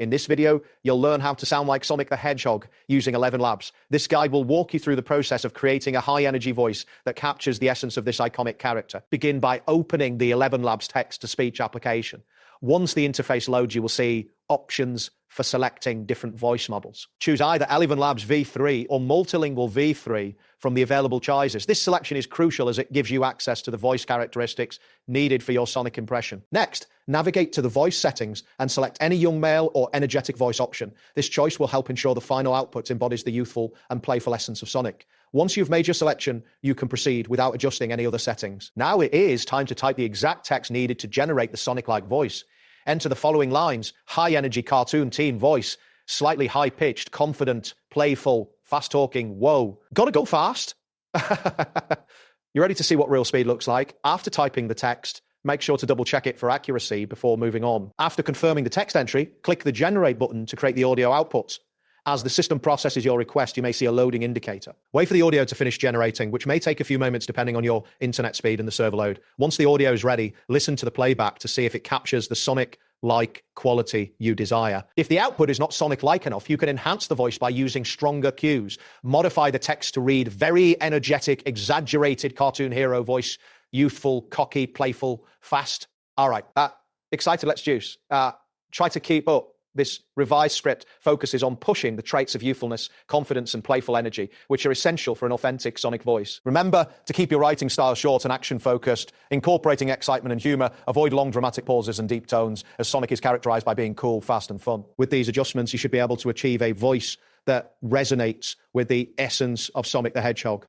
In this video, you'll learn how to sound like Sonic the Hedgehog using ElevenLabs. This guide will walk you through the process of creating a high-energy voice that captures the essence of this iconic character. Begin by opening the ElevenLabs text-to-speech application. Once the interface loads, you will see options for selecting different voice models. Choose either ElevenLabs V3 or Multilingual V3 from the available choices. This selection is crucial as it gives you access to the voice characteristics needed for your Sonic impression. Next, navigate to the voice settings and select any young male or energetic voice option. This choice will help ensure the final output embodies the youthful and playful essence of Sonic. Once you've made your selection, you can proceed without adjusting any other settings. Now it is time to type the exact text needed to generate the Sonic-like voice. Enter the following lines: high-energy cartoon teen voice, slightly high-pitched, confident, playful, fast-talking, whoa. Gotta go fast? You ready to see what real speed looks like? After typing the text, make sure to double-check it for accuracy before moving on. After confirming the text entry, click the Generate button to create the audio outputs. As the system processes your request, you may see a loading indicator. Wait for the audio to finish generating, which may take a few moments depending on your internet speed and the server load. Once the audio is ready, listen to the playback to see if it captures the Sonic-like quality you desire. If the output is not Sonic-like enough, you can enhance the voice by using stronger cues. Modify the text to read very energetic, exaggerated cartoon hero voice, youthful, cocky, playful, fast. All right, excited, let's juice. Try to keep up. This revised script focuses on pushing the traits of youthfulness, confidence, and playful energy, which are essential for an authentic Sonic voice. Remember to keep your writing style short and action-focused, incorporating excitement and humor. Avoid long dramatic pauses and deep tones, as Sonic is characterized by being cool, fast, and fun. With these adjustments, you should be able to achieve a voice that resonates with the essence of Sonic the Hedgehog.